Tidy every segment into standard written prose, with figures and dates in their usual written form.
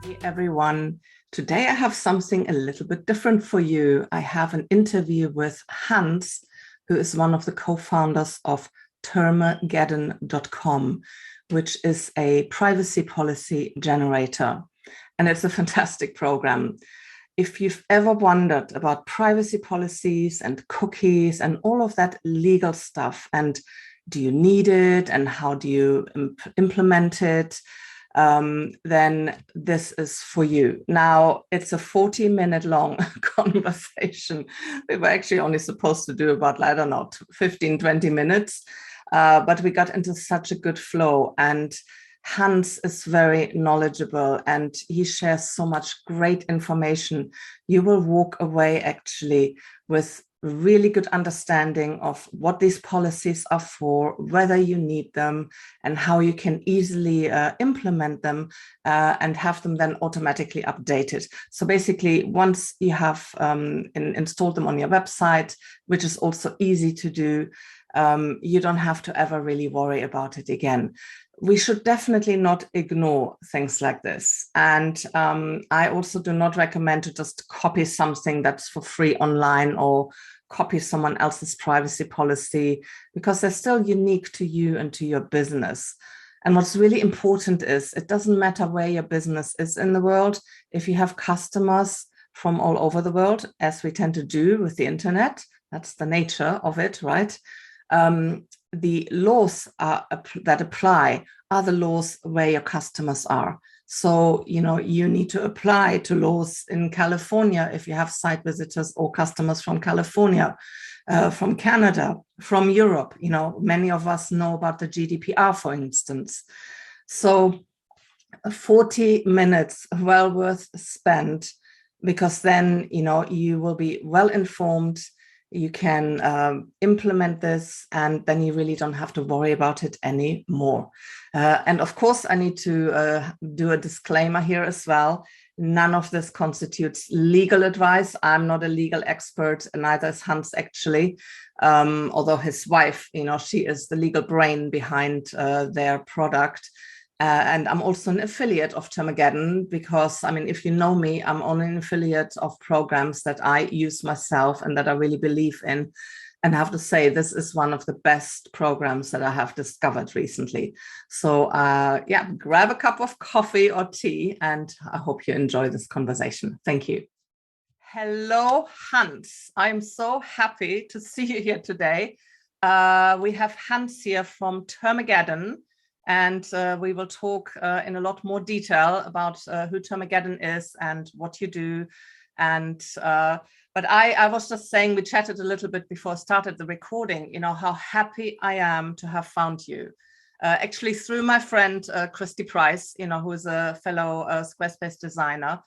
Hey everyone, today I have something a little bit different for you. I have an interview with Hans, who is one of the co-founders of Termageddon.com, which is a privacy policy generator. And it's a fantastic program. If you've ever wondered about privacy policies and cookies and all of that legal stuff, and do you need it and how do you implement it, then this is for you. Now, it's a 40-minute long conversation. We were actually only supposed to do about, I don't know, 15, 20 minutes, but we got into such a good flow. And Hans is very knowledgeable and he shares so much great information. You will walk away actually with really good understanding of what these policies are for, whether you need them, and how you can easily implement them and have them then automatically updated. So basically, once you have installed them on your website, which is also easy to do, you don't have to ever really worry about it again. We should definitely not ignore things like this. And I also do not recommend to just copy something that's for free online or copy someone else's privacy policy, because they're still unique to you and to your business. And what's really important is it doesn't matter where your business is in the world. If you have customers from all over the world, as we tend to do with the internet, that's the nature of it, right? The laws that apply are the laws where your customers are. So, you need to apply to laws in California if you have site visitors or customers from California, from Canada, from Europe. Many of us know about the GDPR, for instance. So 40 minutes well worth spent, because then, you will be well informed. You can implement this, and then you really don't have to worry about it anymore. And of course, I need to do a disclaimer here as well. None of this constitutes legal advice. I'm not a legal expert, and neither is Hans actually, although his wife, she is the legal brain behind their product. And I'm also an affiliate of Termageddon because, if you know me, I'm only an affiliate of programs that I use myself and that I really believe in. And I have to say, this is one of the best programs that I have discovered recently. So grab a cup of coffee or tea, and I hope you enjoy this conversation. Thank you. Hello, Hans. I'm so happy to see you here today. We have Hans here from Termageddon. And we will talk in a lot more detail about who Termageddon is and what you do. And but I was just saying, we chatted a little bit before I started the recording, how happy I am to have found you. Actually, through my friend, Kerstin Price, who is a fellow Squarespace designer.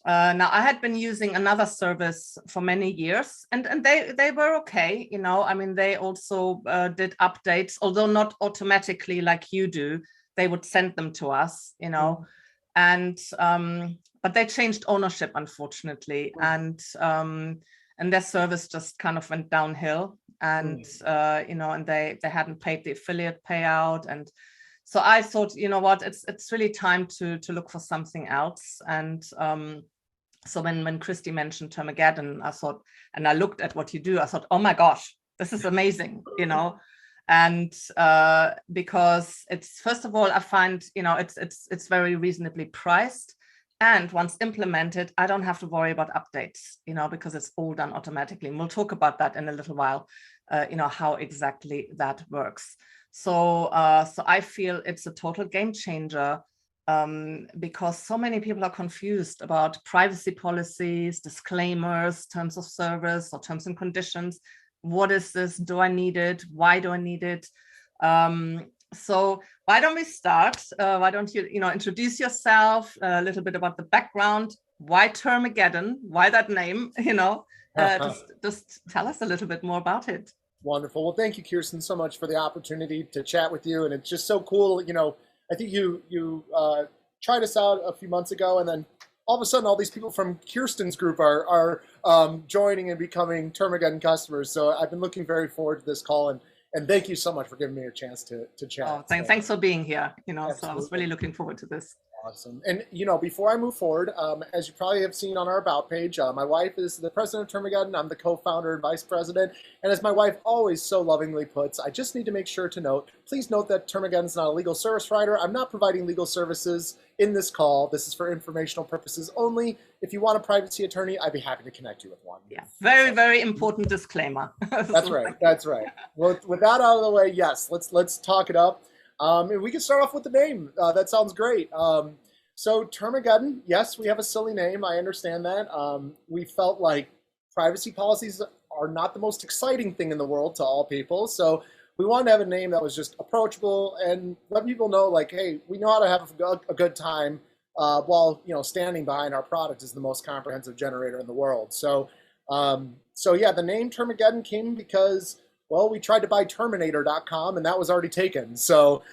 Now, I had been using another service for many years, and they were okay. They also did updates, although not automatically like you do. They would send them to us, and but they changed ownership, unfortunately, and their service just kind of went downhill, and and they hadn't paid the affiliate payout, and so I thought, what, it's really time to look for something else. And so when Kerstin mentioned Termageddon, I thought, and I looked at what you do, I thought, oh my gosh, this is amazing, and because it's, first of all, I find, it's very reasonably priced. And once implemented, I don't have to worry about updates, because it's all done automatically. And we'll talk about that in a little while, how exactly that works. So I feel it's a total game changer, because so many people are confused about privacy policies, disclaimers, terms of service or terms and conditions. What is this? Do I need it? Why do I need it? So why don't we start? Why don't you, introduce yourself, a little bit about the background? Why Termageddon? Why that name? Just tell us a little bit more about it. Wonderful. Well, thank you, Kerstin, so much for the opportunity to chat with you. And it's just so cool. I think you tried us out a few months ago, and then all of a sudden, all these people from Kerstin's group are joining and becoming Termageddon customers. So I've been looking very forward to this call, and thank you so much for giving me a chance to chat. Oh, thanks for being here. So I was really looking forward to this. Awesome. And before I move forward, as you probably have seen on our About page, my wife is the president of Termageddon. I'm the co-founder and vice president. And as my wife always so lovingly puts, I just need to make sure to note, please note that Termageddon is not a legal service provider. I'm not providing legal services in this call. This is for informational purposes only. If you want a privacy attorney, I'd be happy to connect you with one. Yeah, very, very important disclaimer. That's right. That's right. Well, with that out of the way, yes, let's talk it up. And we can start off with the name. That sounds great. So Termageddon, yes, we have a silly name. I understand that. We felt like privacy policies are not the most exciting thing in the world to all people. So we wanted to have a name that was just approachable and let people know, like, hey, we know how to have a good time while standing behind our product is the most comprehensive generator in the world. So yeah, the name Termageddon came because, well, we tried to buy Terminator.com and that was already taken. So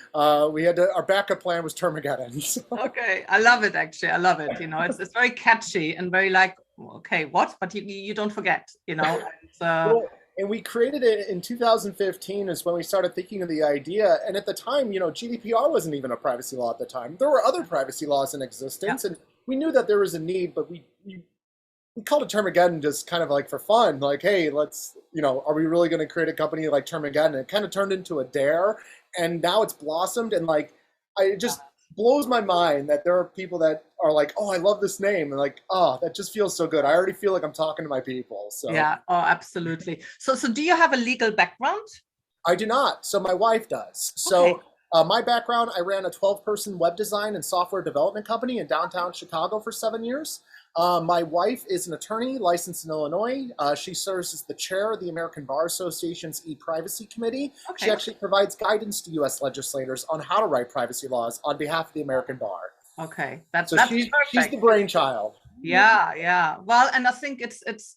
we had our backup plan was Termageddon. So. Okay, I love it, actually. I love it. It's very catchy and very like, okay, what? But you don't forget, Well, and we created it in 2015 is when we started thinking of the idea. And at the time, GDPR wasn't even a privacy law at the time. There were other privacy laws in existence, and we knew that there was a need, but we called it Termageddon just kind of like for fun. Like, hey, let's, are we really going to create a company like Termageddon? And it kind of turned into a dare, and now it's blossomed. And like, it just blows my mind that there are people that are like, oh, I love this name. And like, oh, that just feels so good. I already feel like I'm talking to my people. So yeah, oh, absolutely. So do you have a legal background? I do not. So my wife does. So my background, I ran a 12-person web design and software development company in downtown Chicago for 7 years. My wife is an attorney licensed in Illinois. She serves as the chair of the American Bar Association's e-privacy committee. Okay. She actually provides guidance to U.S. legislators on how to write privacy laws on behalf of the American Bar. Okay, she's the brainchild. Yeah, yeah. Well, and I think it's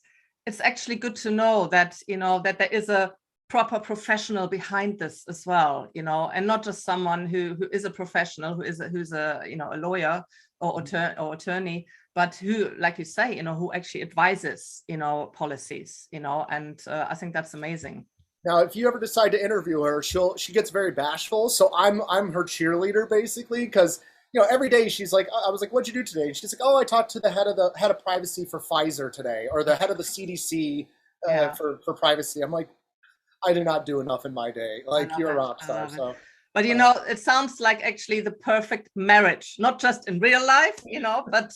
actually good to know that that there is a proper professional behind this as well, and not just someone who is a professional, who's a a lawyer or attorney, but who, like you say, who actually advises, policies, and I think that's amazing. Now, if you ever decide to interview her, she gets very bashful. So I'm her cheerleader basically, because every day she's like, I was like, what'd you do today? And she's like, oh, I talked to the head of privacy for Pfizer today, or the head of the CDC for privacy. I'm like, I did not do enough in my day. Like, you're a rock star. So. But it sounds like actually the perfect marriage, not just in real life, but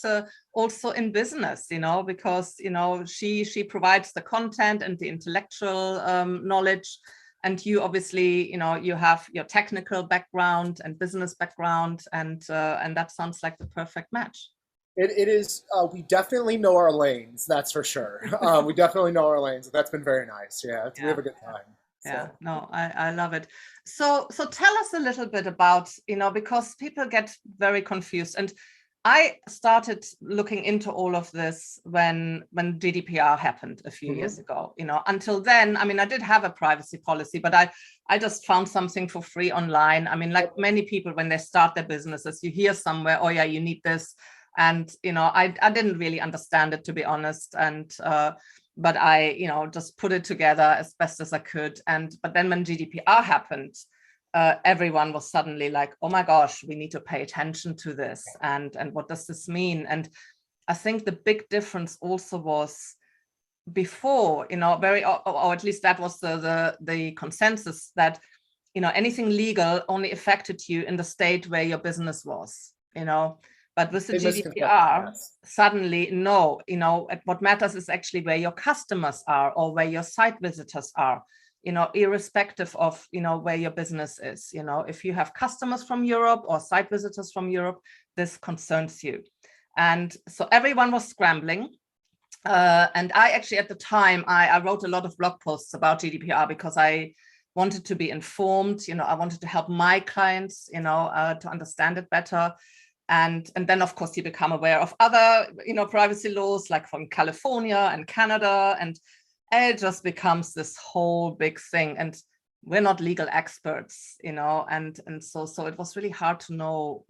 also in business, because she provides the content and the intellectual knowledge, and you obviously you have your technical background and business background, and that sounds like the perfect match. It is. We definitely know our lanes. That's for sure. We definitely know our lanes. That's been very nice. Yeah, we have a good time. Yeah, no, I love it. So tell us a little bit about, because people get very confused. And I started looking into all of this when GDPR happened a few years ago. Until then, I mean, I did have a privacy policy, but I just found something for free online. I mean, like many people, when they start their businesses, you hear somewhere, oh yeah, you need this. And, I didn't really understand it, to be honest. And but I, just put it together as best as I could. But then when GDPR happened, everyone was suddenly like, oh my gosh, we need to pay attention to this. And what does this mean? And I think the big difference also was before, or at least that was the consensus, that, anything legal only affected you in the state where your business was, But with the GDPR, suddenly, no, what matters is actually where your customers are or where your site visitors are, irrespective of, where your business is. If you have customers from Europe or site visitors from Europe, this concerns you. And so everyone was scrambling. And I actually, at the time, I wrote a lot of blog posts about GDPR because I wanted to be informed. I wanted to help my clients, to understand it better. And then, of course, you become aware of other, privacy laws, like from California and Canada, and it just becomes this whole big thing. And we're not legal experts, and so it was really hard to know,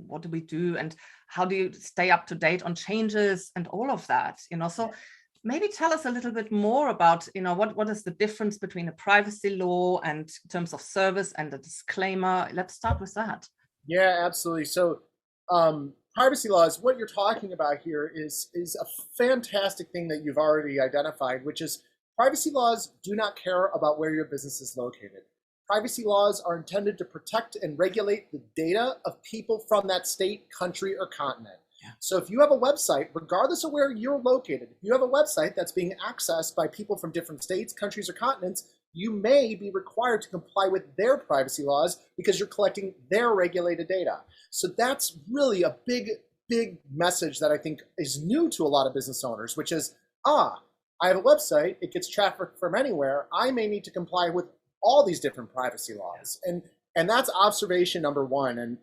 what do we do and how do you stay up to date on changes and all of that, So maybe tell us a little bit more about, what is the difference between a privacy law and in terms of service and a disclaimer. Let's start with that. Yeah, absolutely. So privacy laws, what you're talking about here is a fantastic thing that you've already identified, which is privacy laws do not care about where your business is located. Privacy laws are intended to protect and regulate the data of people from that state, country, or continent. Yeah. So if you have a website, regardless of where you're located, if you have a website that's being accessed by people from different states, countries, or continents, you may be required to comply with their privacy laws because you're collecting their regulated data. So that's really a big, big message that I think is new to a lot of business owners, which is, I have a website, it gets traffic from anywhere, I may need to comply with all these different privacy laws. And that's observation number one. And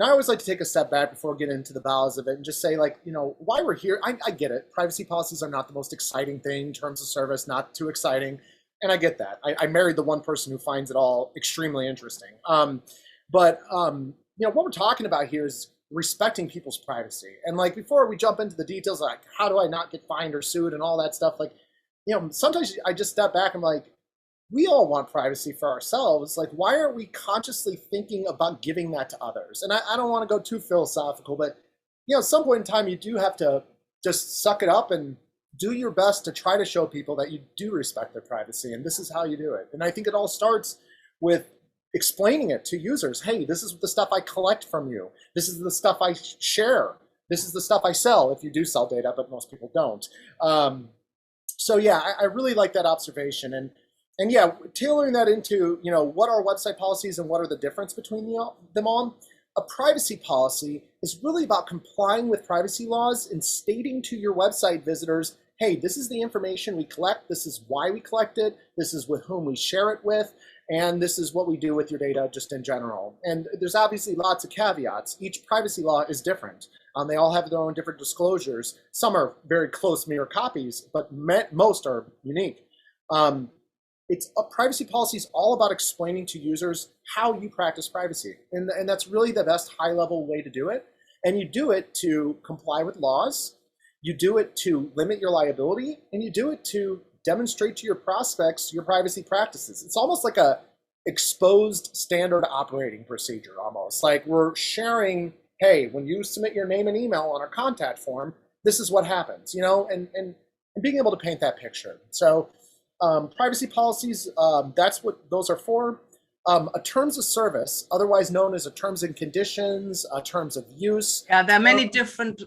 I always like to take a step back before getting into the bowels of it and just say, like, why we're here. I get it. Privacy policies are not the most exciting thing. Terms of service, not too exciting. And I get that. I married the one person who finds it all extremely interesting. But what we're talking about here is respecting people's privacy. And like, before we jump into the details, like how do I not get fined or sued and all that stuff, like, sometimes I just step back and I'm like, we all want privacy for ourselves. Like, why aren't we consciously thinking about giving that to others? And I don't want to go too philosophical, but at some point in time, you do have to just suck it up and do your best to try to show people that you do respect their privacy, and this is how you do it. And I think it all starts with explaining it to users. Hey, this is the stuff I collect from you. This is the stuff I share. This is the stuff I sell, if you do sell data, but most people don't. So yeah, I really like that observation. And yeah, tailoring that into, what are website policies and what are the difference between them all? A privacy policy is really about complying with privacy laws and stating to your website visitors, hey, this is the information we collect, this is why we collect it, this is with whom we share it with, and this is what we do with your data just in general. And there's obviously lots of caveats. Each privacy law is different. They all have their own different disclosures. Some are very close mirror copies, but most are unique. Privacy policy is all about explaining to users how you practice privacy. And that's really the best high-level way to do it. And you do it to comply with laws, you do it to limit your liability, and you do it to demonstrate to your prospects your privacy practices. It's almost like a exposed standard operating procedure almost. Like we're sharing, hey, when you submit your name and email on our contact form, this is what happens, and being able to paint that picture. So privacy policies, that's what those are for. A terms of service, otherwise known as a terms and conditions, terms of use. Yeah, there are many different,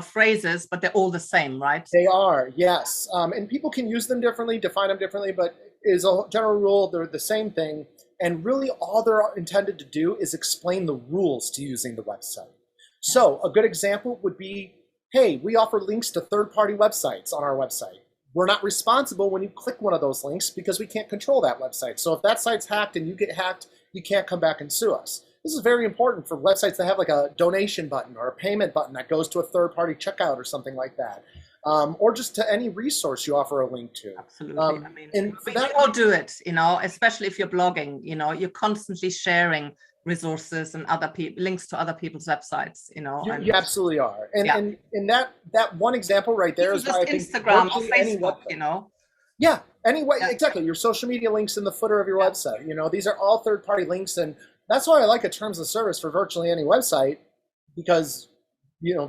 phrases, but they're all the same, right? They are, yes. And people can use them differently, define them differently, but as a general rule, they're the same thing. And really all they're intended to do is explain the rules to using the website. So a good example would be, hey, we offer links to third-party websites on our website. We're not responsible when you click one of those links because we can't control that website. So if that site's hacked and you get hacked, you can't come back and sue us. This is very important for websites that have like a donation button or a payment button that goes to a third-party checkout or something like that. Or just to any resource you offer a link to. Absolutely. We all do it, especially if you're blogging, you're constantly sharing resources and links to other people's websites, You absolutely are. And that one example right there is why I think Instagram or Facebook, Yeah, anyway, exactly. Your social media links in the footer of your website. These are all third-party links, and that's why I like a terms of service for virtually any website, because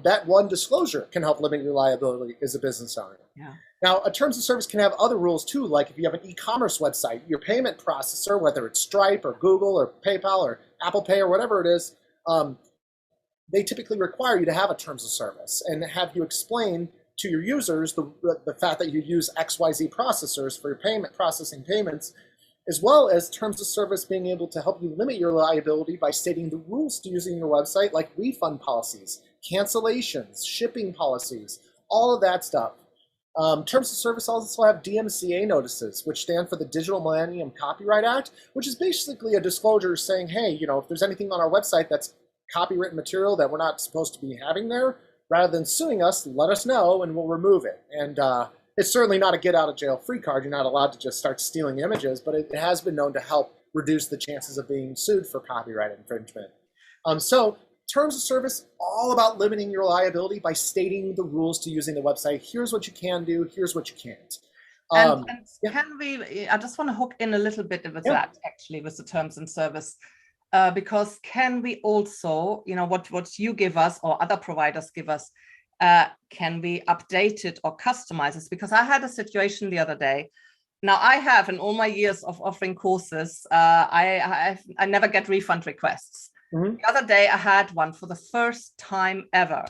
that one disclosure can help limit your liability as a business owner. Yeah. Now, a terms of service can have other rules too, like if you have an e-commerce website, your payment processor, whether it's Stripe or Google or PayPal or Apple Pay or whatever it is, they typically require you to have a terms of service and have you explain to your users the fact that you use XYZ processors for your processing payments, as well as terms of service being able to help you limit your liability by stating the rules to using your website, like refund policies, cancellations, shipping policies, all of that stuff. Terms of service also have DMCA notices, which stand for the Digital Millennium Copyright Act, which is basically a disclosure saying, hey, if there's anything on our website that's copywritten material that we're not supposed to be having there, rather than suing us, let us know and we'll remove it. And it's certainly not a get out of jail free card. You're not allowed to just start stealing images, but it has been known to help reduce the chances of being sued for copyright infringement. So terms of service, all about limiting your liability by stating the rules to using the website. Here's what you can do, here's what you can't. Can we, I just want to hook in a little bit with that, actually, with the terms and service. because can we also, what you give us or other providers give us, can we update it or customize it? Because I had a situation the other day. Now I have, in all my years of offering courses, I never get refund requests. Mm-hmm. The other day I had one for the first time ever,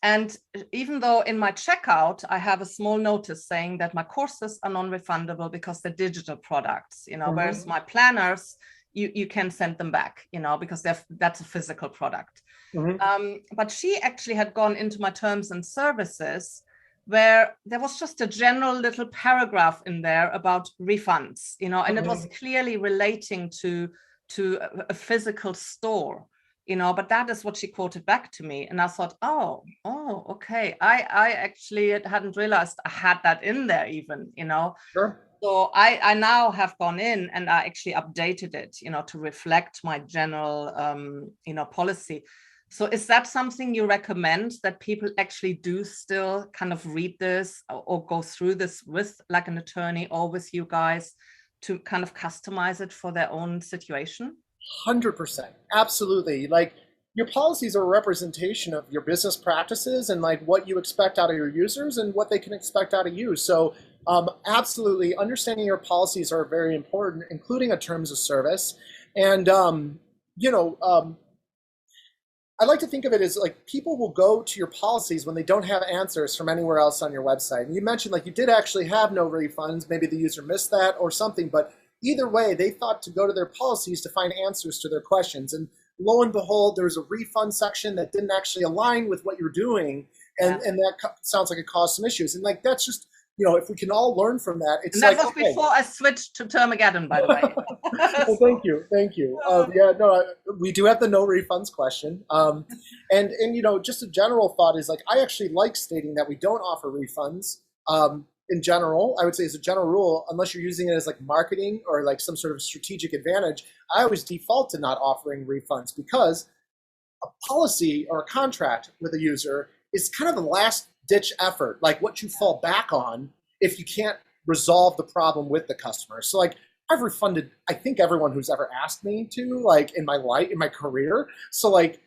and even though in my checkout I have a small notice saying that my courses are non-refundable because they're digital products, Mm-hmm. whereas my planners, you can send them back, because that's a physical product. Mm-hmm. But she actually had gone into my terms and services, where there was just a general little paragraph in there about refunds, and Mm-hmm. it was clearly relating to a physical store, but that is what she quoted back to me. And I thought, oh, okay. I actually hadn't realized I had that in there even, Sure. So I now have gone in and I actually updated it, to reflect my general, policy. So is that something you recommend, that people actually do still kind of read this or go through this with like an attorney or with you guys to kind of customize it for their own situation? 100%. Absolutely. Like, your policies are a representation of your business practices and like what you expect out of your users and what they can expect out of you. So absolutely, understanding your policies are very important, including a terms of service. And I like to think of it as like, people will go to your policies when they don't have answers from anywhere else on your website. And you mentioned like you did actually have no refunds. Maybe the user missed that or something, but either way, they thought to go to their policies to find answers to their questions. And lo and behold, there was a refund section that didn't actually align with what you're doing. And that sounds like it caused some issues. And like, that's just, if we can all learn from that, it's and that like, was before I switched to Termageddon, by the way. Well, thank you. We do have the no refunds question. And just a general thought is like, I actually like stating that we don't offer refunds. In general, I would say as a general rule, unless you're using it as like marketing or like some sort of strategic advantage, I always default to not offering refunds, because a policy or a contract with a user is kind of the last ditch effort, like what you fall back on if you can't resolve the problem with the customer. So like, I've refunded, I think, everyone who's ever asked me to, like, in my life, in my career. So like,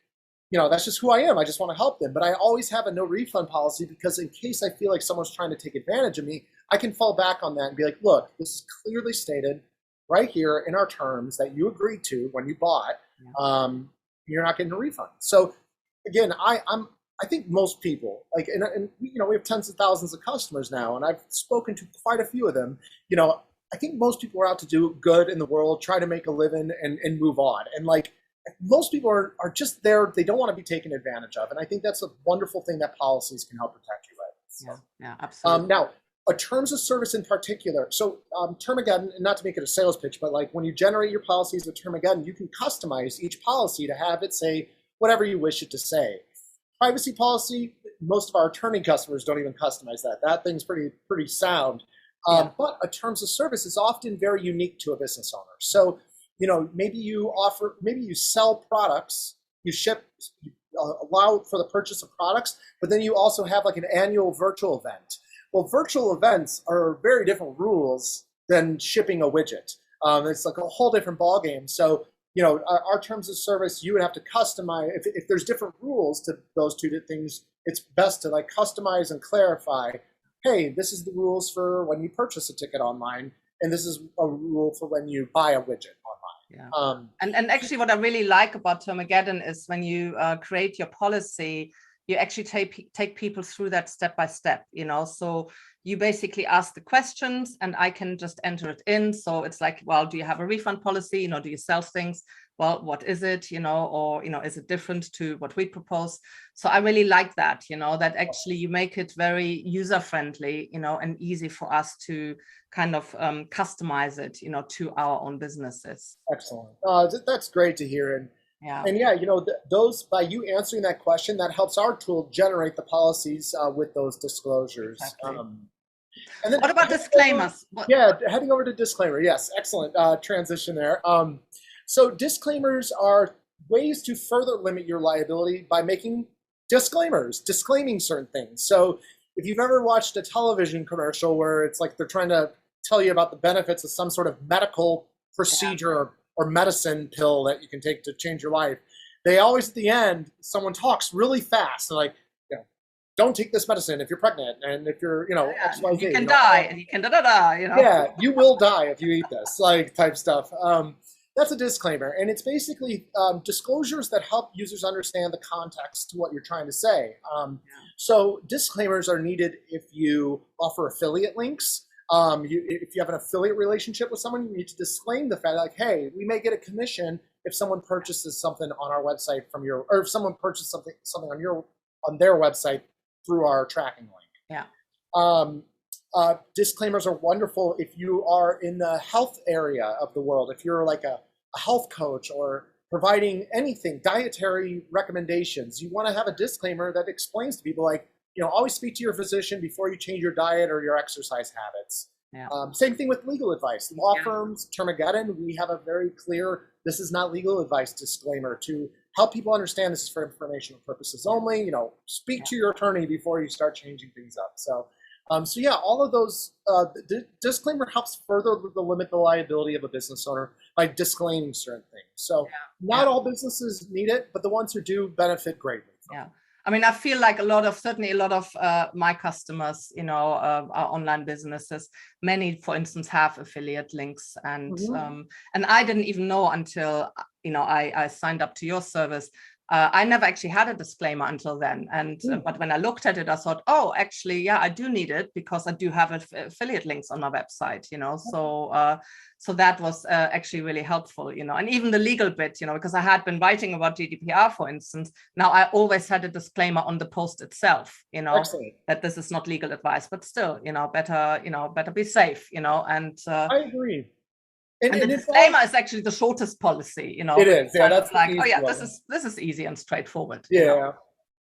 that's just who I am. I just want to help them. But I always have a no refund policy, because in case I feel like someone's trying to take advantage of me, I can fall back on that and be like, look, this is clearly stated right here in our terms that you agreed to when you bought. You're not getting a refund. So again, I think most people, like, and we have tens of thousands of customers now, and I've spoken to quite a few of them. I think most people are out to do good in the world, try to make a living and move on. And like, most people are just there. They don't want to be taken advantage of. And I think that's a wonderful thing that policies can help protect you with. So, yeah, absolutely. Now, a terms of service in particular. So Termageddon, and not to make it a sales pitch, but like when you generate your policies with Termageddon, you can customize each policy to have it say whatever you wish it to say. Privacy policy, most of our attorney customers don't even customize that. That thing's pretty sound. But a terms of service is often very unique to a business owner. So, maybe you sell products, you ship, you allow for the purchase of products, but then you also have like an annual virtual event. Well, virtual events are very different rules than shipping a widget. It's like a whole different ballgame. So, our terms of service, you would have to customize. If there's different rules to those two things, it's best to like customize and clarify. Hey, this is the rules for when you purchase a ticket online, and this is a rule for when you buy a widget online. And actually, what I really like about Termageddon is when you create your policy, you actually take people through that step by step. So you basically ask the questions, and I can just enter it in. So it's like, well, do you have a refund policy? Do you sell things? Well, what is it? Or is it different to what we propose? So I really like that. That actually you make it very user friendly, and easy for us to kind of customize it, to our own businesses. Excellent. That's great to hear. And those, by you answering that question, that helps our tool generate the policies with those disclosures. Exactly. And then what about disclaimers? Heading over to disclaimer. Yes, excellent transition there. So disclaimers are ways to further limit your liability by making disclaiming certain things. So if you've ever watched a television commercial where it's like they're trying to tell you about the benefits of some sort of medical procedure or or medicine pill that you can take to change your life, they always at the end, someone talks really fast. They're like, you know, don't take this medicine if you're pregnant and if you're, you know, XYZ. You can you know, die and you can da-da-da, you know. yeah, you will die if you eat this, like type stuff. That's a disclaimer. And it's basically disclosures that help users understand the context to what you're trying to say. So disclaimers are needed if you offer affiliate links. If you have an affiliate relationship with someone, you need to disclaim the fact like, hey, we may get a commission if someone purchases something on our website from your, or if someone purchases something on their website through our tracking link. Yeah. Disclaimers are wonderful if you are in the health area of the world. If you're like a health coach or providing anything, dietary recommendations, you want to have a disclaimer that explains to people like, you know, always speak to your physician before you change your diet or your exercise habits. Yeah. Same thing with legal advice. Law firms, Termageddon, we have a very clear, this is not legal advice disclaimer to help people understand this is for informational purposes only. You know, speak to your attorney before you start changing things up. So yeah, all of those, disclaimer helps further limit the liability of a business owner by disclaiming certain things. So not all businesses need it, but the ones who do benefit greatly. Yeah. I mean, I feel like certainly a lot of my customers, you know, are online businesses. Many, for instance, have affiliate links, and I didn't even know until, you know, I signed up to your service. I never actually had a disclaimer until then. And but when I looked at it, I thought, oh, actually, yeah, I do need it because I do have affiliate links on my website, you know. So that was actually really helpful, you know. And even the legal bit, you know, because I had been writing about GDPR, for instance. Now I always had a disclaimer on the post itself, you know, that this is not legal advice, but still, you know, better be safe, you know. And I agree. And the disclaimer is actually the shortest policy, you know. It is, yeah. That's like, oh yeah, this is easy and straightforward. Yeah, you know?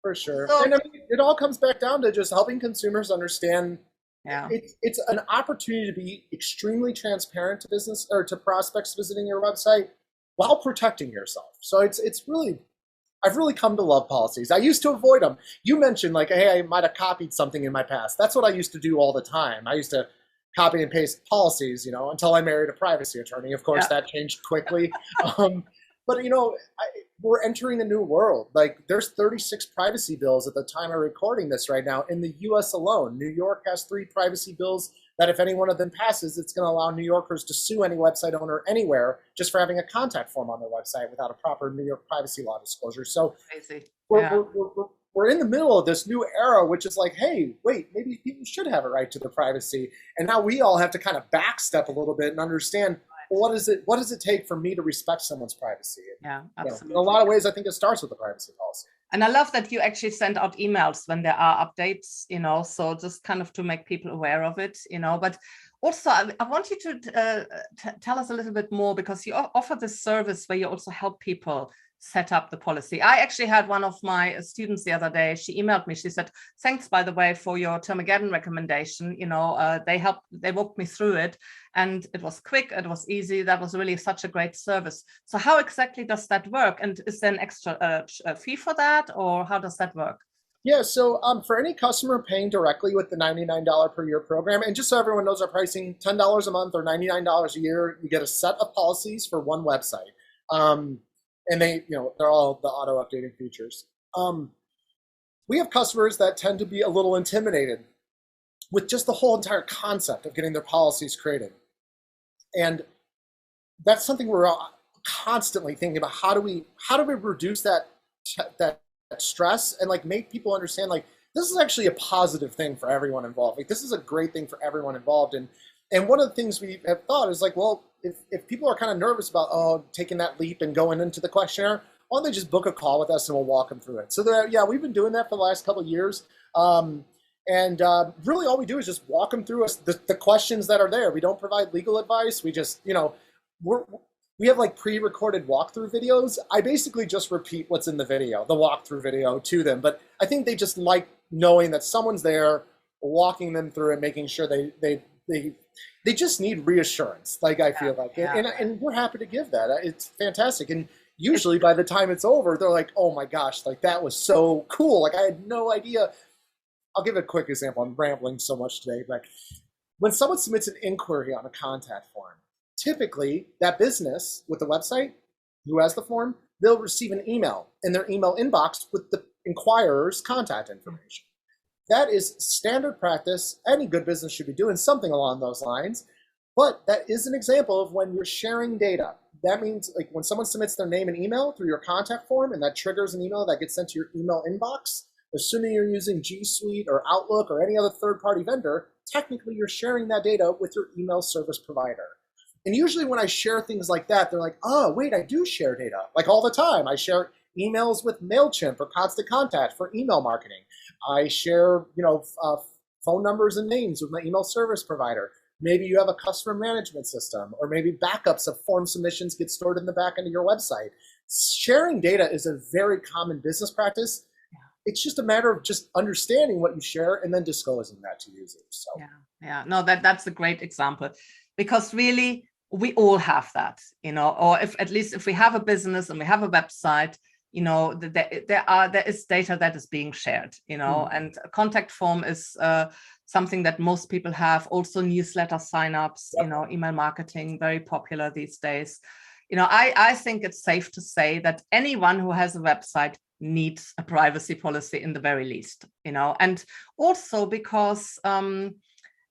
for sure. So, and I mean, it all comes back down to just helping consumers understand. Yeah, it's an opportunity to be extremely transparent to business or to prospects visiting your website while protecting yourself. So it's really, I've really come to love policies. I used to avoid them. You mentioned like, hey, I might have copied something in my past. That's what I used to do all the time. I used to copy and paste policies, you know, until I married a privacy attorney. Of course, that changed quickly. But, you know, we're entering a new world. Like there's 36 privacy bills at the time of recording this right now in the US alone. New York has 3 privacy bills that if any one of them passes, it's going to allow New Yorkers to sue any website owner anywhere just for having a contact form on their website without a proper New York privacy law disclosure. So we're in the middle of this new era, which is like, hey, wait, maybe people should have a right to their privacy. And now we all have to kind of backstep a little bit and understand, well, what does it take for me to respect someone's privacy? Yeah, absolutely. You know, in a lot of ways, I think it starts with the privacy policy. And I love that you actually send out emails when there are updates, you know, so just kind of to make people aware of it, you know. But also, I want you to tell us a little bit more, because you offer this service where you also help people set up the policy. I actually had one of my students the other day. She emailed me. She said, thanks, by the way, for your Termageddon recommendation. You know, they walked me through it and it was quick. It was easy. That was really such a great service. So how exactly does that work? And is there an extra fee for that, or how does that work? Yeah, so for any customer paying directly with the $99 per year program, and just so everyone knows our pricing, $10 a month or $99 a year, you get a set of policies for one website. And they, you know, they're all the auto updating features. We have customers that tend to be a little intimidated with just the whole entire concept of getting their policies created. And that's something we're constantly thinking about. How do we reduce that stress and like make people understand like this is actually a positive thing for everyone involved. Like this is a great thing for everyone involved. And one of the things we have thought is like, well, if people are kind of nervous about taking that leap and going into the questionnaire, why don't they just book a call with us and we'll walk them through it. So yeah, we've been doing that for the last couple of years. Really all we do is just walk them through the questions that are there. We don't provide legal advice. We just, you know, we have like pre-recorded walkthrough videos. I basically just repeat what's in the video, the walkthrough video to them. But I think they just like knowing that someone's there, walking them through and making sure they just need reassurance. Like I feel like, and we're happy to give that. It's fantastic. And usually by the time it's over, they're like, oh my gosh, like that was so cool. Like I had no idea. I'll give a quick example. I'm rambling so much today, but when someone submits an inquiry on a contact form, typically that business with the website who has the form, they'll receive an email in their email inbox with the inquirer's contact information. That is standard practice. Any good business should be doing something along those lines. But that is an example of when you're sharing data. That means like when someone submits their name and email through your contact form and that triggers an email that gets sent to your email inbox, assuming you're using G Suite or Outlook or any other third-party vendor, technically you're sharing that data with your email service provider. And usually when I share things like that, they're like, oh, wait, I do share data. Like all the time. I share emails with MailChimp or Constant Contact for email marketing. I share, phone numbers and names with my email service provider. Maybe you have a customer management system, or maybe backups of form submissions get stored in the back end of your website. Sharing data is a very common business practice. It's just a matter of just understanding what you share and then disclosing that to users. So. No, that's a great example, because really we all have that, or if at least if we have a business and we have a website, there is data that is being shared, and a contact form is something that most people have. Also newsletter signups, email marketing, very popular these days. I think it's safe to say that anyone who has a website needs a privacy policy in the very least, and also because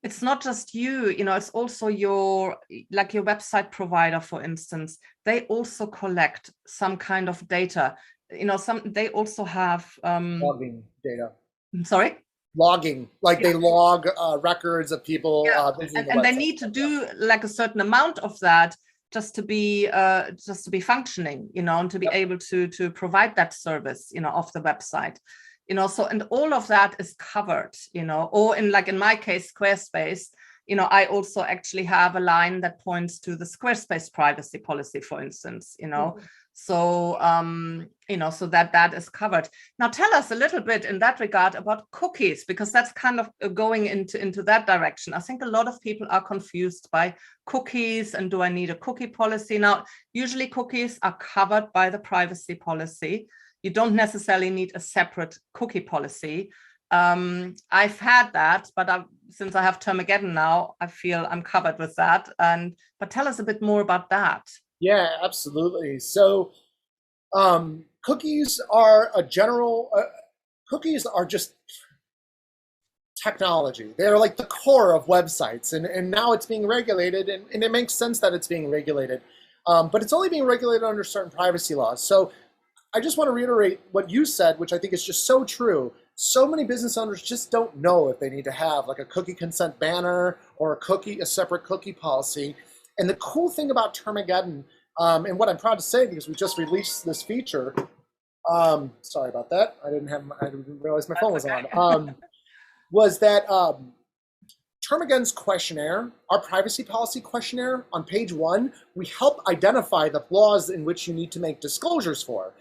it's not just you, it's also your website provider, for instance. They also collect some kind of data. They also have logging data. Sorry? Logging, they log records of people. And they need to do like a certain amount of that just to be functioning, and to be able to provide that service, of the website. So, and all of that is covered, or in my case, Squarespace, I also actually have a line that points to the Squarespace privacy policy, for instance, so, so that is covered. Now, tell us a little bit in that regard about cookies, because that's kind of going into that direction. I think a lot of people are confused by cookies and do I need a cookie policy? Now, usually cookies are covered by the privacy policy. You don't necessarily need a separate cookie policy. I've had that, but since I have Termageddon now, I feel I'm covered with that. But tell us a bit more about that. Yeah, absolutely. So cookies are cookies are just technology. They're like the core of websites, and now it's being regulated, and it makes sense that it's being regulated. But it's only being regulated under certain privacy laws. So I just want to reiterate what you said, which I think is just so true. So many business owners just don't know if they need to have like a cookie consent banner or a separate cookie policy. And the cool thing about Termageddon, and what I'm proud to say, because we just released this feature, sorry about that. I didn't realize my phone was on, was that Termageddon's questionnaire, our privacy policy questionnaire, on page 1, we help identify the laws in which you need to make disclosures for.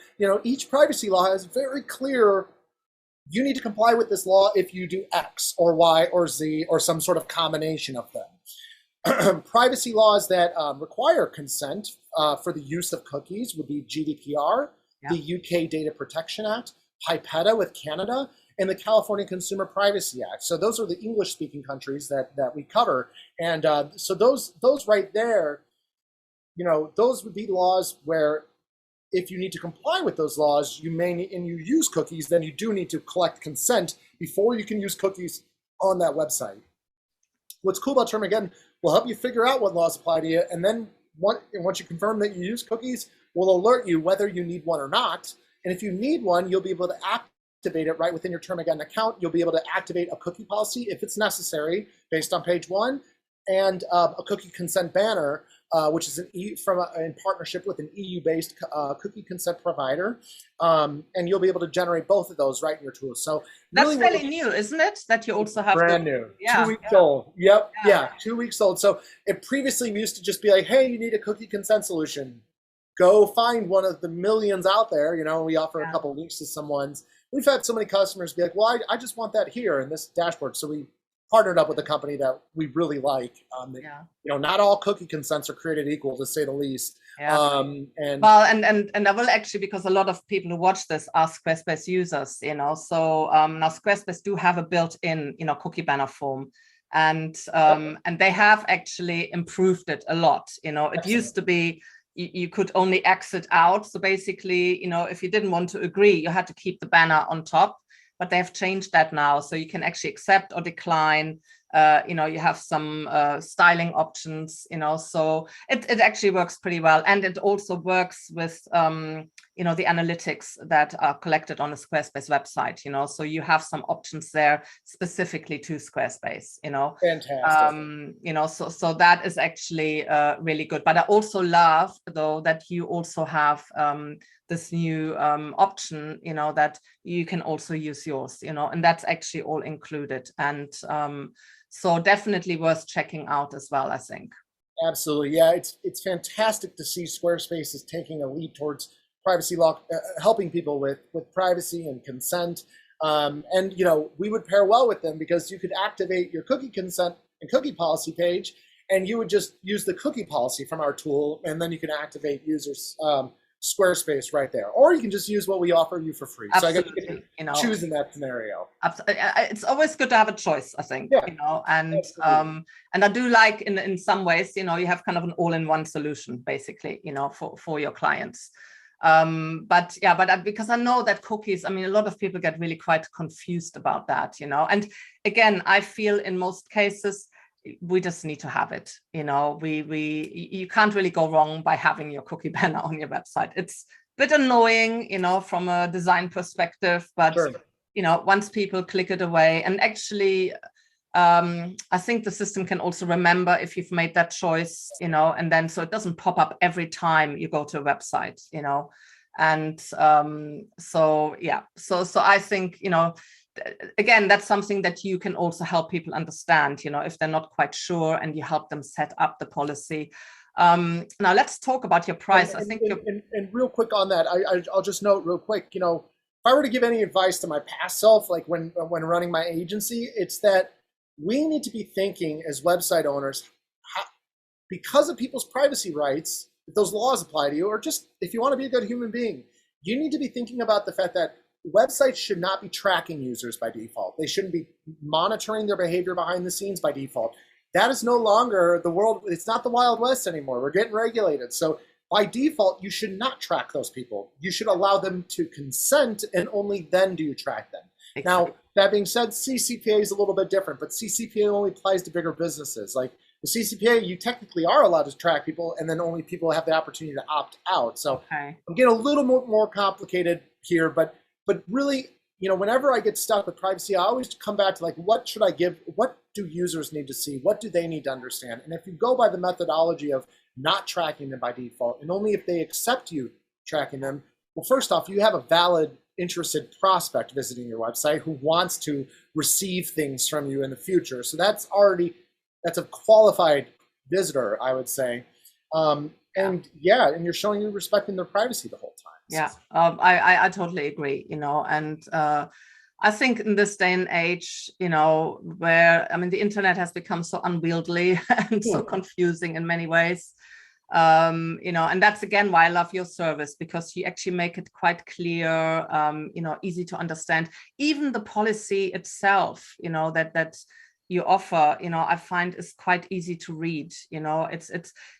Each privacy law is very clear. You need to comply with this law if you do X or Y or Z or some sort of combination of them. Privacy laws that require consent for the use of cookies would be GDPR, the UK Data Protection Act, PIPEDA with Canada, and the California Consumer Privacy Act. So those are the English-speaking countries that we cover. And so those right there, those would be laws where if you need to comply with those laws, and you use cookies, then you do need to collect consent before you can use cookies on that website. What's cool about Termageddon, we'll help you figure out what laws apply to you, and then once you confirm that you use cookies, we'll alert you whether you need one or not. And if you need one, you'll be able to activate it right within your Termageddon account. You'll be able to activate a cookie policy if it's necessary based on page 1, and a cookie consent banner, which is in partnership with an EU-based cookie consent provider, and you'll be able to generate both of those right in your tools. So that's really fairly new, isn't it? That you also have brand new, 2 weeks old. Yep, 2 weeks old. So it previously used to just be like, hey, you need a cookie consent solution. Go find one of the millions out there. We offer a couple links to some ones. We've had so many customers be like, well, I just want that here in this dashboard. So we partnered up with a company that we really like. Not all cookie consents are created equal, to say the least. And I will actually, because a lot of people who watch this are Squarespace users, so now Squarespace do have a built-in, cookie banner form. and they have actually improved it a lot. You know, it used to be you could only exit out. So basically, you know, if you didn't want to agree, you had to keep the banner on top. But they have changed that now, so you can actually accept or decline. You know, you have some styling options, you know, so it actually works pretty well. And it also works with, you know, the analytics that are collected on a Squarespace website, you know, so you have some options there specifically to Squarespace, you know. Fantastic. You know, so that is actually really good. But I also love, though, that you also have this new option, you know, that you can also use yours, you know, and that's actually all included. And so definitely worth checking out as well, I think. Absolutely. Yeah, it's fantastic to see Squarespace is taking a lead towards privacy law, helping people with privacy and consent. And, you know, we would pair well with them because you could activate your cookie consent and cookie policy page, and you would just use the cookie policy from our tool, and then you can activate users Squarespace right there. Or you can just use what we offer you for free. Absolutely. So I get to You know, choose in that scenario. it's always good to have a choice, I think, Yeah, you know, absolutely. and I do like in some ways, you know, you have kind of an all-in-one solution, basically, you know, for your clients. But yeah, because I know that cookies, I mean, a lot of people get really quite confused about that, you know, and again, I feel in most cases, we just need to have it, you know, you can't really go wrong by having your cookie banner on your website. It's a bit annoying, you know, from a design perspective, but Sure. you know, once people click it away, and actually I think the system can also remember if you've made that choice, you know, and then so it doesn't pop up every time you go to a website, you know. And so yeah, so I think, you know, again, that's something that you can also help people understand, you know, if they're not quite sure, and you help them set up the policy. Now let's talk about your price. I think and real quick on that, I'll just note real quick, you know, if I were to give any advice to my past self, like when running my agency, it's that we need to be thinking as website owners, because of people's privacy rights, if those laws apply to you, or just if you want to be a good human being, you need to be thinking about the fact that websites should not be tracking users by default. They shouldn't be monitoring their behavior behind the scenes by default. That is no longer the world. It's not the Wild West anymore. We're getting regulated. So by default, you should not track those people. You should allow them to consent, and only then do you track them. exactly. Now, that being said, CCPA is a little bit different, but CCPA only applies to bigger businesses. Like the CCPA, you technically are allowed to track people, and then only people have the opportunity to opt out. So Okay. I'm getting a little more complicated here, but really, you know, whenever I get stuck with privacy, I always come back to like, what should I give? What do users need to see? What do they need to understand? And if you go by the methodology of not tracking them by default, and only if they accept you tracking them, well, first off, you have a valid interested prospect visiting your website who wants to receive things from you in the future. So that's a qualified visitor, I would say. And you're showing you're respecting their privacy the whole time. Yeah, I totally agree, you know, and I think in this day and age, you know, where, I mean, the internet has become so unwieldy and so confusing in many ways, you know, and that's again why I love your service, because you actually make it quite clear, you know, easy to understand. Even the policy itself, you know, that you offer, you know, I find is quite easy to read. You know, it's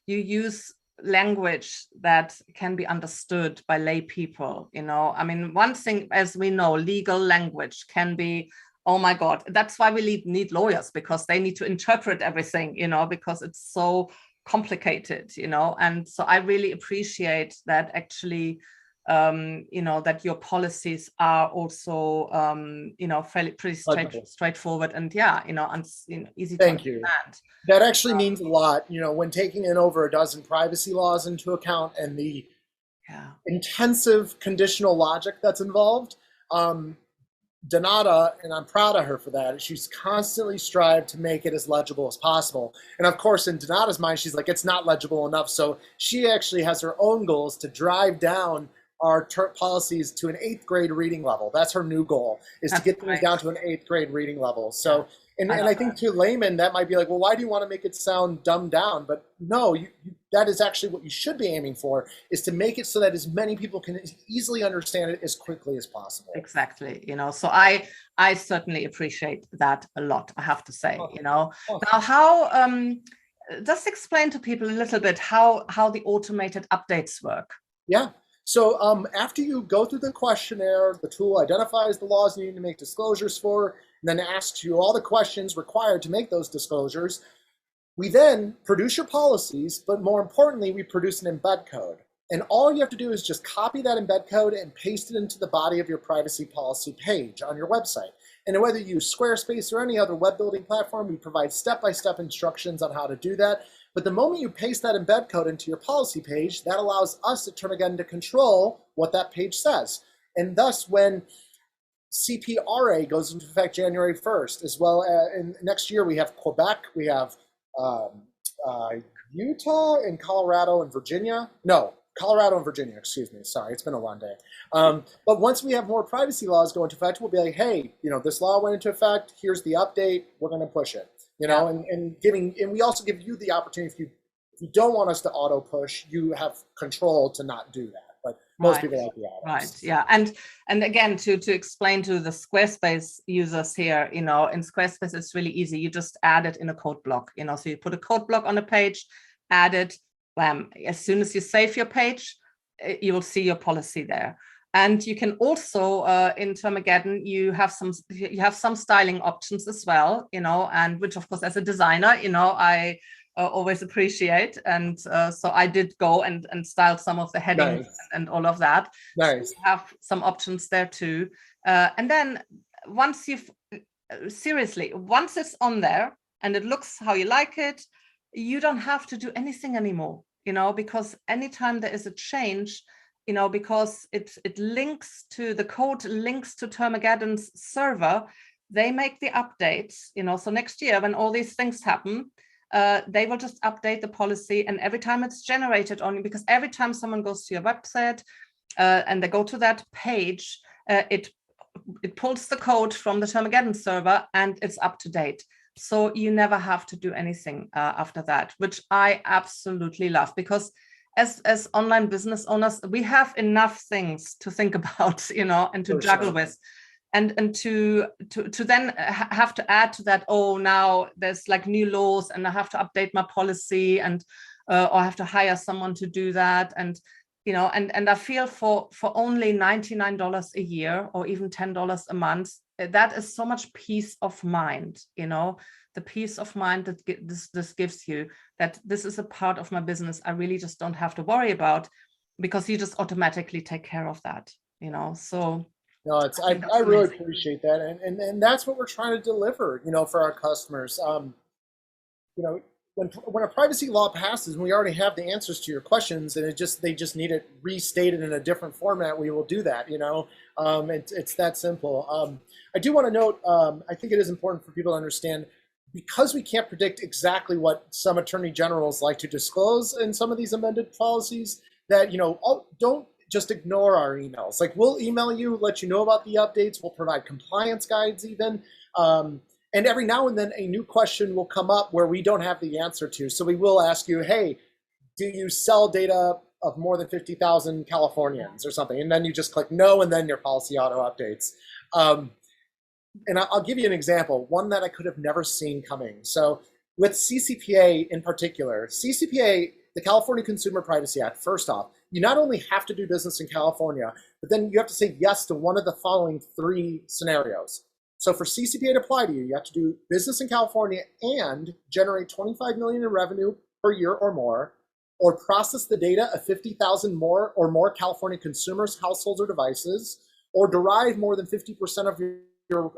you use language that can be understood by lay people. You know, I mean, one thing, as we know, legal language can be, oh my God, that's why we need lawyers, because they need to interpret everything, you know, because it's so complicated, you know. And so I really appreciate that actually, you know, that your policies are also, you know, pretty straightforward, and you know, easy to Thank you. understand. That actually means a lot, you know, when taking in over a dozen privacy laws into account and the intensive conditional logic that's involved. Donata, and I'm proud of her for that, she's constantly strived to make it as legible as possible. And of course, in Donata's mind, she's like, it's not legible enough. So she actually has her own goals to drive down our policies to an 8th grade reading level. That's her new goal, is to get things down to an 8th grade reading level. So, and I think to laymen, that might be like, well, why do you want to make it sound dumbed down? But no, that is actually what you should be aiming for, is to make it so that as many people can easily understand it as quickly as possible. Exactly. So I certainly appreciate that a lot, I have to say. Now how just explain to people a little bit how the automated updates work. Yeah. So after you go through the questionnaire, the tool identifies the laws you need to make disclosures for, and then asks you all the questions required to make those disclosures. We then produce your policies, but more importantly, we produce an embed code. And all you have to do is just copy that embed code and paste it into the body of your privacy policy page on your website. And whether you use Squarespace or any other web building platform, we provide step-by-step instructions on how to do that. But the moment you paste that embed code into your policy page, that allows us at Termageddon to control what that page says. And thus, when CPRA goes into effect January 1st, as well as in next year, we have Quebec, we have Utah and Colorado and Virginia. No, Colorado and Virginia, excuse me. Sorry, it's been a long day. But once we have more privacy laws go into effect, we'll be like, hey, this law went into effect. Here's the update. We're going to push it. And we also give you the opportunity, if you don't want us to auto push, you have control to not do that. But most people like the auto. Right. Yeah. And again, to explain to the Squarespace users here, in Squarespace, it's really easy. You just add it in a code block, so you put a code block on a page, add it, bam. As soon as you save your page, you will see your policy there. And you can also in Termageddon, you have some styling options as well, and which of course as a designer, I always appreciate. And so I did go and style some of the headings and all of that. Nice. So you have some options there too. And then once it's on there and it looks how you like it, you don't have to do anything anymore, because anytime there is a change, because the code links to Termageddon's server, they make the updates, so next year when all these things happen, they will just update the policy, and every time it's generated because every time someone goes to your website and they go to that page, it pulls the code from the Termageddon server and it's up to date. So you never have to do anything after that, which I absolutely love, because as online business owners, we have enough things to think about, and to juggle with. And to then have to add to that, now there's like new laws and I have to update my policy, and or I have to hire someone to do that. And and I feel for only $99 a year or even $10 a month, that is so much peace of mind, the peace of mind that this gives you, that this is a part of my business I really just don't have to worry about, because you just automatically take care of that, so. No, I really appreciate that, and that's what we're trying to deliver, for our customers. When a privacy law passes and we already have the answers to your questions, and they just need it restated in a different format, we will do that. It's that simple. I do want to note, I think it is important for people to understand, because we can't predict exactly what some attorney generals like to disclose in some of these amended policies, that don't just ignore our emails. Like, we'll email you, let you know about the updates. We'll provide compliance guides even. And every now and then a new question will come up where we don't have the answer to. So we will ask you, hey, do you sell data of more than 50,000 Californians or something? And then you just click no, and then your policy auto updates. And I'll give you an example, one that I could have never seen coming. So with CCPA in particular, CCPA, the California Consumer Privacy Act, first off, you not only have to do business in California, but then you have to say yes to one of the following 3 scenarios. So for CCPA to apply to you, you have to do business in California and generate $25 million in revenue per year or more, or process the data of 50,000 or more California consumers, households, or devices, or derive more than 50% of your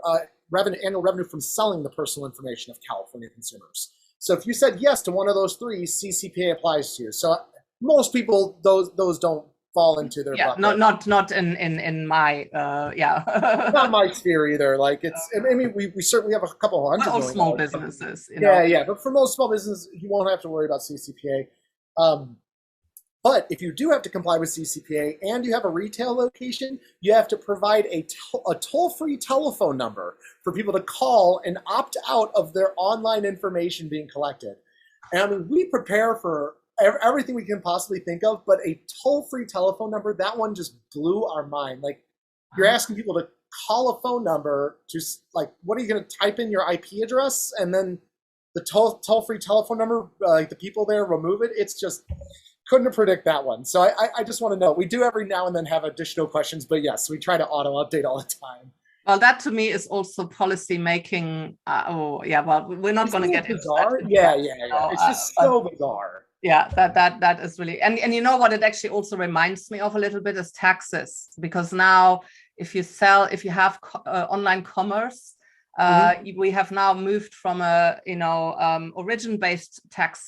annual revenue from selling the personal information of California consumers. So if you said yes to one of those 3, CCPA applies to you. So most people, those don't fall into their bucket. Not in my not my sphere either. Like, it's I mean, we certainly have a couple hundred of small businesses. Yeah, but for most small businesses, you won't have to worry about CCPA. But if you do have to comply with CCPA and you have a retail location, you have to provide a toll-free telephone number for people to call and opt out of their online information being collected. And I mean, we prepare for everything we can possibly think of, but a toll-free telephone number, that one just blew our mind. Like, you're asking people to call a phone number to, like, what are you going to type in your IP address and then the toll-free telephone number, like the people there remove it? It's just, couldn't have predicted that one. So I just want to know, we do every now and then have additional questions, but yes, we try to auto-update all the time. Well, that to me is also policy making. Oh, yeah. Well, we're not going to get bizarre. into that. Yeah. It's just so bizarre. Yeah, that is really, and you know what it actually also reminds me of a little bit is taxes, because now if you have online commerce, we have now moved from a origin-based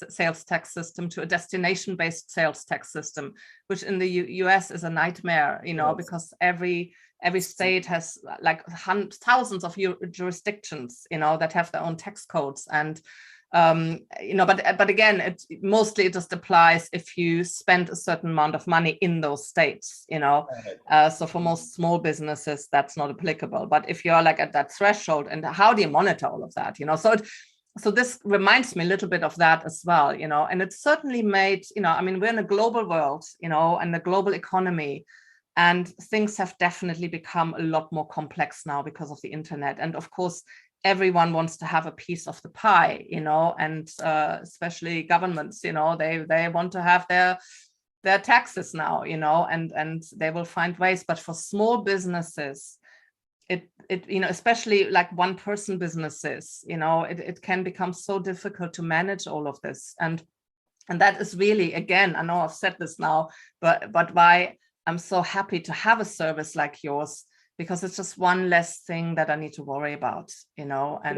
sales tax system to a destination-based sales tax system, which in the US is a nightmare, because every state has like thousands of jurisdictions, that have their own tax codes. And but again, it just applies if you spend a certain amount of money in those states, so for most small businesses, that's not applicable. But if you're like at that threshold, and how do you monitor all of that, so this reminds me a little bit of that as well, and it's certainly made, we're in a global world, and a global economy, and things have definitely become a lot more complex now because of the internet. And of course, everyone wants to have a piece of the pie, and especially governments, they want to have their taxes now, and they will find ways. But for small businesses, it especially like one-person businesses, it can become so difficult to manage all of this. And that is really, again, I know I've said this now, but why I'm so happy to have a service like yours, because it's just one less thing that I need to worry about, and I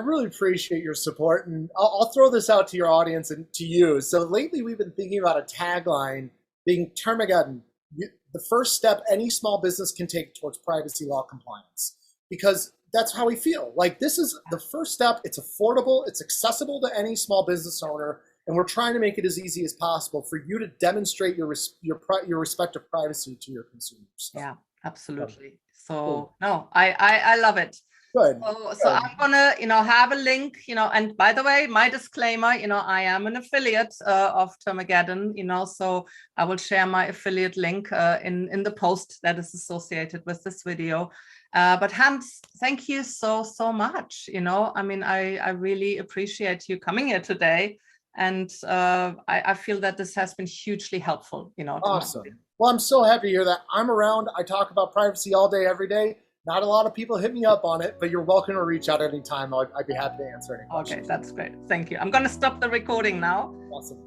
really appreciate your support, and I'll throw this out to your audience and to you. So lately we've been thinking about a tagline being Termageddon, the first step any small business can take towards privacy law compliance, because that's how we feel. Like, this is the first step. It's affordable. It's accessible to any small business owner. And we're trying to make it as easy as possible for you to demonstrate your respect of privacy to your consumers. Yeah, absolutely. So no, I love it. Good. So I'm gonna, have a link, and by the way, my disclaimer, I am an affiliate of Termageddon, so I will share my affiliate link in the post that is associated with this video. But Hans, thank you so much. I really appreciate you coming here today. And I feel that this has been hugely helpful, Awesome. Well, I'm so happy to hear that. I'm around. I talk about privacy all day, every day. Not a lot of people hit me up on it, but you're welcome to reach out anytime. I'd be happy to answer any questions. Okay, that's great. Thank you. I'm going to stop the recording now. Awesome.